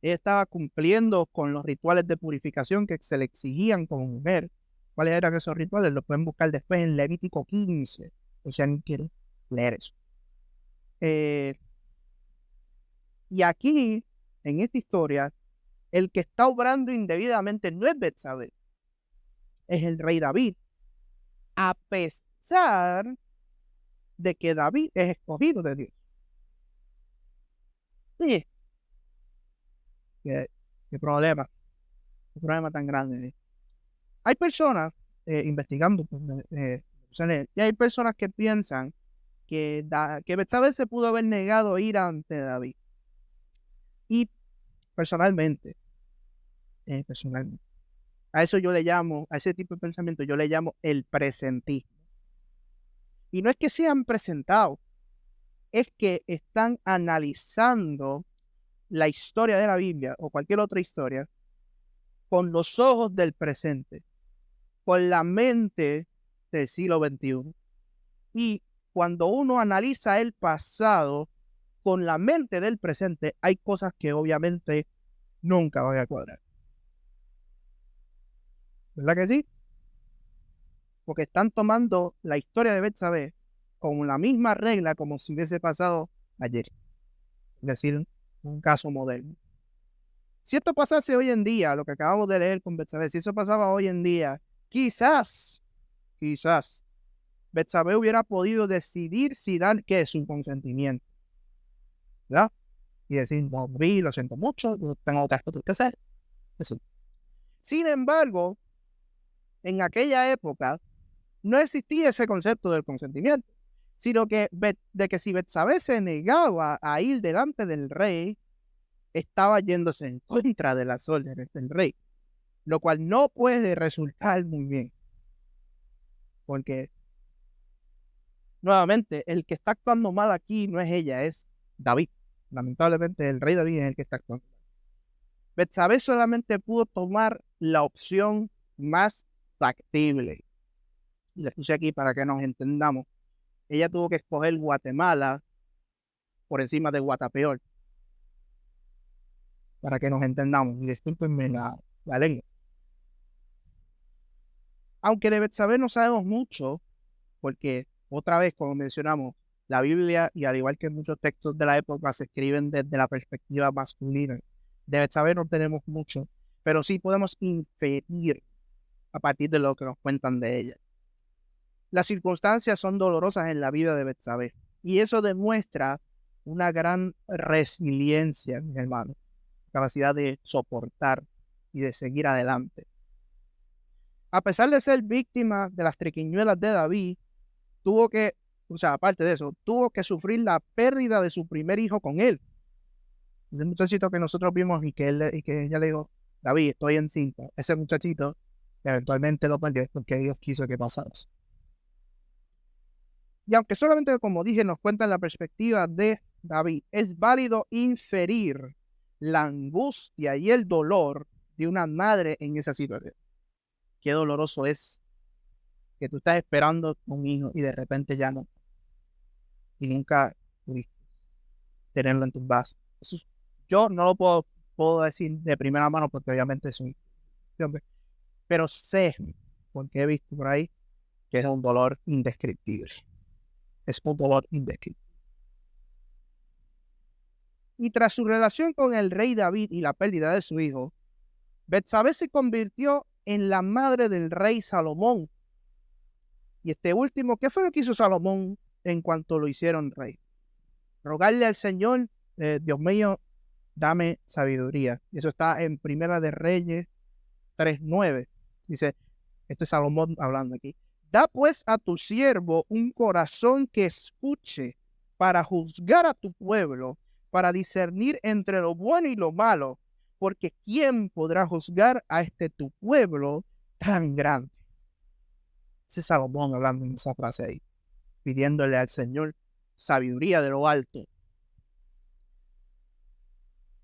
ella estaba cumpliendo con los rituales de purificación que se le exigían como mujer. ¿Cuáles eran esos rituales? Los pueden buscar después en Levítico 15, o sea, no quieren leer eso. Y aquí, en esta historia, el que está obrando indebidamente no es Betsabé, es el rey David, a pesar de que David es escogido de Dios. Sí. ¿Qué problema? ¿Qué problema tan grande? Hay personas investigando, y hay personas que piensan que Betsabé se pudo haber negado a ir ante David. Y personalmente, a eso yo le llamo, a ese tipo de pensamiento yo le llamo el presentismo. Y no es que sean presentados, es que están analizando la historia de la Biblia o cualquier otra historia con los ojos del presente, con la mente del siglo XXI. Y cuando uno analiza el pasado con la mente del presente, hay cosas que obviamente nunca van a cuadrar. ¿Verdad que sí? Porque están tomando la historia de Betsabé con la misma regla como si hubiese pasado ayer. Es decir, un caso moderno. Si esto pasase hoy en día, lo que acabamos de leer con Betsabé, si eso pasaba hoy en día, quizás, Betsabé hubiera podido decidir si dar su consentimiento. ¿Verdad? y decir, no, vi, lo siento mucho, yo tengo otras cosas que hacer. Eso. Sin embargo, en aquella época no existía ese concepto del consentimiento, sino que de que si Betsabé se negaba a ir delante del rey, estaba yéndose en contra de las órdenes del rey, lo cual no puede resultar muy bien, porque nuevamente el que está actuando mal aquí no es ella, es David. Lamentablemente el rey David es el que está actuando mal. Betsabé solamente pudo tomar la opción más factible. Y la puse aquí para que nos entendamos. Ella tuvo que escoger Guatemala por encima de Guatapeor, para que nos entendamos. Y discúlpenme la lengua. Aunque de Betsabé no sabemos mucho, porque otra vez, como mencionamos, la Biblia, y al igual que muchos textos de la época, se escriben desde la perspectiva masculina. De Betsabé no tenemos mucho, pero sí podemos inferir a partir de lo que nos cuentan de ella. Las circunstancias son dolorosas en la vida de Betsabé, y eso demuestra una gran resiliencia, mi hermano, capacidad de soportar y de seguir adelante. A pesar de ser víctima de las triquiñuelas de David, tuvo que, o sea, aparte de eso, tuvo que sufrir la pérdida de su primer hijo con él. Ese muchachito que nosotros vimos y que ella le dijo, David, estoy encinta. Ese muchachito eventualmente lo perdió porque Dios quiso que pasara eso. Y aunque solamente, como dije, nos cuentan la perspectiva de David, es válido inferir la angustia y el dolor de una madre en esa situación. Qué doloroso es que tú estás esperando un hijo y de repente ya no. Y nunca pudiste tenerlo en tus brazos. Yo no lo puedo decir de primera mano porque obviamente soy hombre, pero sé, porque he visto por ahí, que es un dolor indescriptible. Es un dolor indescriptible. Y tras su relación con el rey David y la pérdida de su hijo, Betsabé se convirtió en la madre del rey Salomón. Y este último, ¿qué fue lo que hizo Salomón en cuanto lo hicieron rey? Rogarle al Señor, Dios mío, dame sabiduría. Y eso está en Primera de Reyes 3:9. Dice, esto es Salomón hablando aquí. Da pues a tu siervo un corazón que escuche para juzgar a tu pueblo, para discernir entre lo bueno y lo malo, porque ¿quién podrá juzgar a este tu pueblo tan grande? Ese es Salomón hablando en esa frase ahí, pidiéndole al Señor sabiduría de lo alto.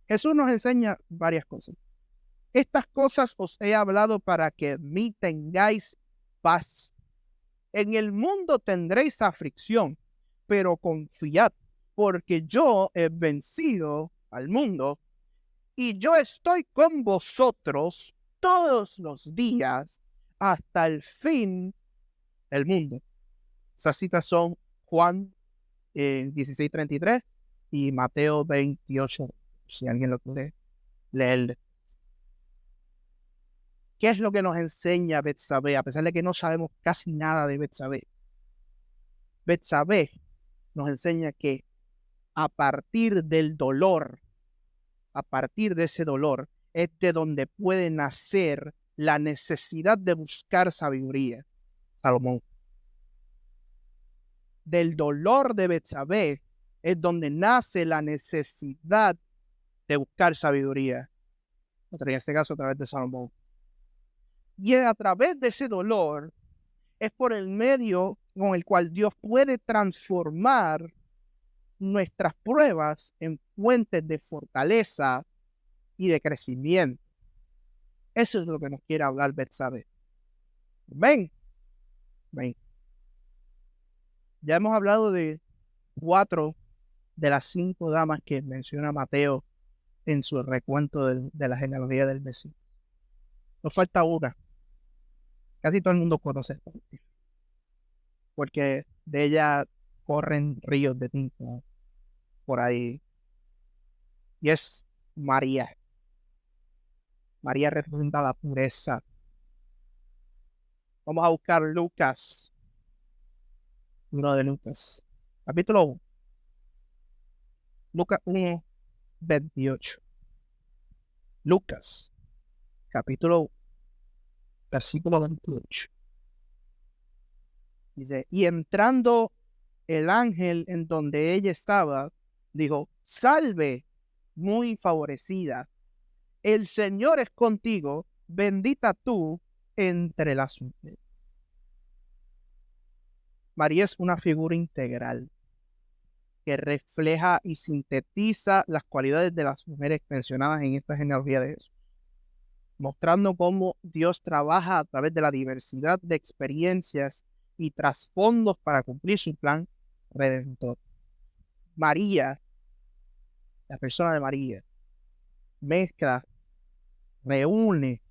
Jesús nos enseña varias cosas. Estas cosas os he hablado para que en mí tengáis paz. En el mundo tendréis aflicción, pero confiad, porque yo he vencido al mundo y yo estoy con vosotros todos los días hasta el fin del mundo. Esas citas son Juan 16:33 y Mateo 28, si alguien lo quiere leer. ¿Qué es lo que nos enseña Betsabé? A pesar de que no sabemos casi nada de Betsabé. Betsabé nos enseña que a partir del dolor, a partir de ese dolor, es de donde puede nacer la necesidad de buscar sabiduría. Salomón. Del dolor de Betsabé es donde nace la necesidad de buscar sabiduría. En este caso, a través de Salomón. Y a través de ese dolor es por el medio con el cual Dios puede transformar nuestras pruebas en fuentes de fortaleza y de crecimiento. Eso es lo que nos quiere hablar Betsabé. Ven. Ya hemos hablado de 4 de las 5 damas que menciona Mateo en su recuento de la genealogía del Mesías. Nos falta una. Casi todo el mundo conoce esta, porque de ella corren ríos de tinta por ahí. Y es María. María representa la pureza. Vamos a buscar Lucas. Uno de Lucas. Capítulo 1. Lucas 1, 28. Lucas, capítulo 1, versículo 28. Dice, y entrando el ángel en donde ella estaba, dijo, salve, muy favorecida, el Señor es contigo, bendita tú entre las mujeres. María es una figura integral que refleja y sintetiza las cualidades de las mujeres mencionadas en esta genealogía de Jesús, mostrando cómo Dios trabaja a través de la diversidad de experiencias y trasfondos para cumplir su plan redentor. María, la persona de María, mezcla, reúne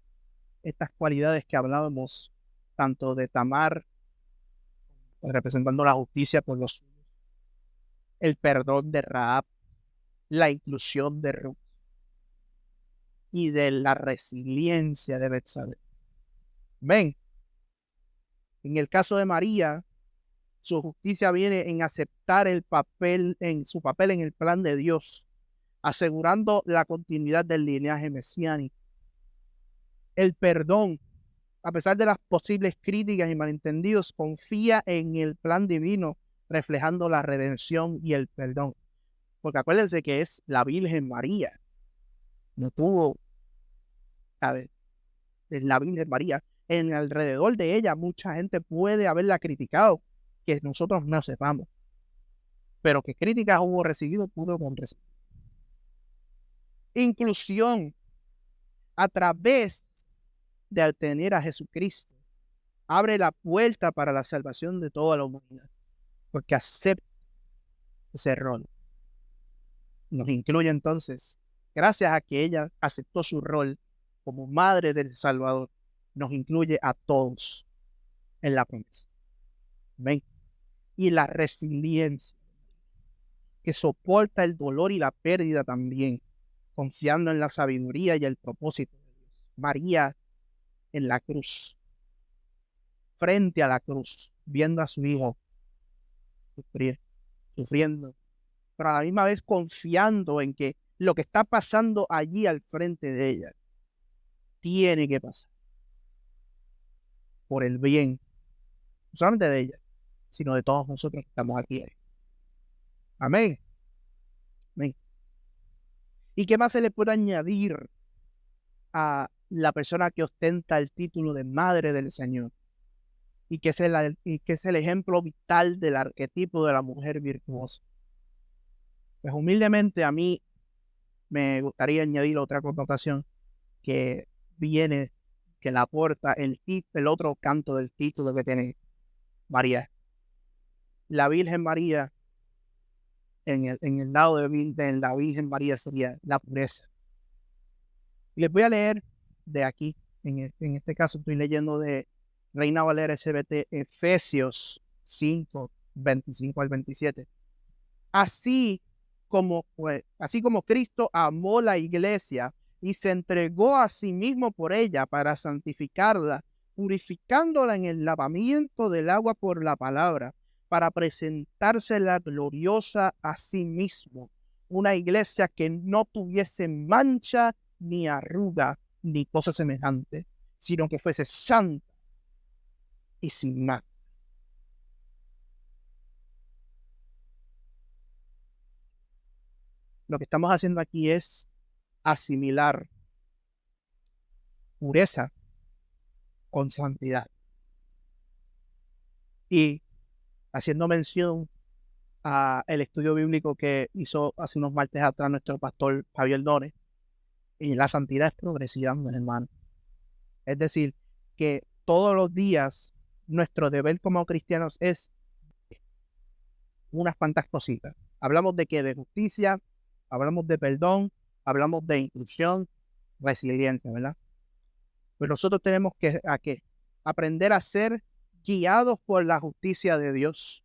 estas cualidades que hablábamos tanto de Tamar, representando la justicia por los suyos, el perdón de Rahab, la inclusión de Ruth y de la resiliencia de Betsabé. Ven, en el caso de María, su justicia viene en aceptar el papel, en su papel en el plan de Dios, asegurando la continuidad del linaje mesiánico. El perdón, a pesar de las posibles críticas y malentendidos, confía en el plan divino, reflejando la redención y el perdón. Porque acuérdense que es la Virgen María. No tuvo, a ver, es la Virgen María. En alrededor de ella, mucha gente puede haberla criticado, que nosotros no sepamos. Pero que críticas hubo recibido, pudo con recibir. Inclusión a través de tener a Jesucristo abre la puerta para la salvación de toda la humanidad, porque acepta ese rol. Nos incluye entonces, gracias a que ella aceptó su rol como madre del Salvador, nos incluye a todos en la promesa. Amén. Y la resiliencia, que soporta el dolor y la pérdida también, confiando en la sabiduría y el propósito de Dios. María en la cruz, frente a la cruz, viendo a su hijo sufriendo, pero a la misma vez confiando en que lo que está pasando allí al frente de ella tiene que pasar por el bien, no solamente de ella, sino de todos nosotros que estamos aquí. Amén. Amén. ¿Y qué más se le puede añadir a la persona que ostenta el título de Madre del Señor? Y que es el ejemplo vital del arquetipo de la mujer virtuosa. Pues humildemente a mí me gustaría añadir otra connotación que viene, que la aporta el otro canto del título que tiene María. La Virgen María, en el lado de la Virgen María sería la pureza. Y les voy a leer de aquí, en este caso estoy leyendo de Reina Valera SBT, Efesios 5, 25 al 27. Así como Cristo amó la iglesia y se entregó a sí mismo por ella para santificarla, purificándola en el lavamiento del agua por la palabra, para presentársela gloriosa a sí mismo, una iglesia que no tuviese mancha ni arruga ni cosa semejante, sino que fuese santa y sin mancha. Lo que estamos haciendo aquí es asimilar pureza con santidad. Y haciendo mención a el estudio bíblico que hizo hace unos martes atrás nuestro pastor Javier Dones, y la santidad es progresiva, mis hermanos. Es decir, que todos los días nuestro deber como cristianos es unas cuantas cositas. Hablamos de qué, de justicia, hablamos de perdón, hablamos de inclusión, resiliencia, ¿verdad? Pero nosotros tenemos que aprender a ser guiados por la justicia de Dios,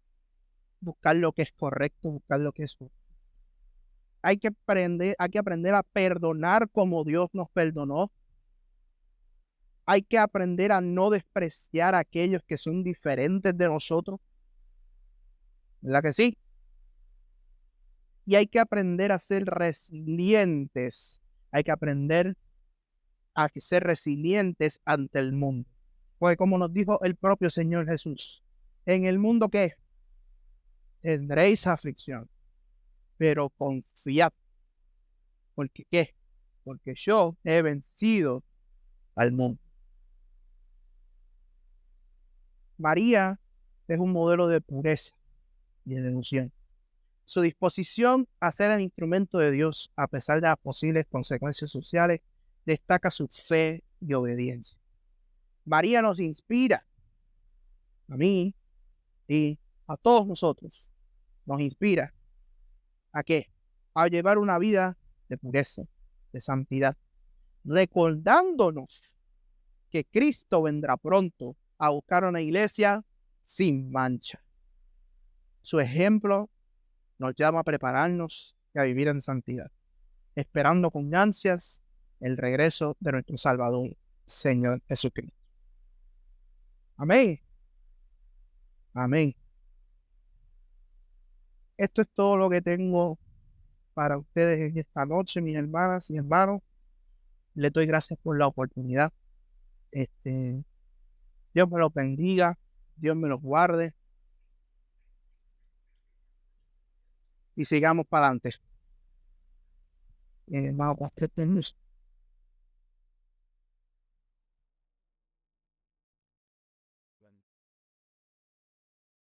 buscar lo que es correcto, buscar lo que es justo. Hay que aprender a perdonar como Dios nos perdonó. Hay que aprender a no despreciar a aquellos que son diferentes de nosotros. ¿Verdad que sí? Y hay que aprender a ser resilientes. Hay que aprender a ser resilientes ante el mundo. Pues como nos dijo el propio Señor Jesús, en el mundo ¿qué? Tendréis aflicción, pero confiad. ¿Porque qué? Porque yo he vencido al mundo. María es un modelo de pureza y de devoción. Su disposición a ser el instrumento de Dios, a pesar de las posibles consecuencias sociales, destaca su fe y obediencia. María nos inspira, a mí y a todos nosotros, nos inspira ¿a qué? A llevar una vida de pureza, de santidad, recordándonos que Cristo vendrá pronto a buscar una iglesia sin mancha. Su ejemplo nos llama a prepararnos y a vivir en santidad, esperando con ansias el regreso de nuestro Salvador, Señor Jesucristo. Amén. Amén. Esto es todo lo que tengo para ustedes en esta noche, mis hermanas y hermanos. Les doy gracias por la oportunidad. Dios me los bendiga, Dios me los guarde y sigamos para adelante. Hermano Pastor,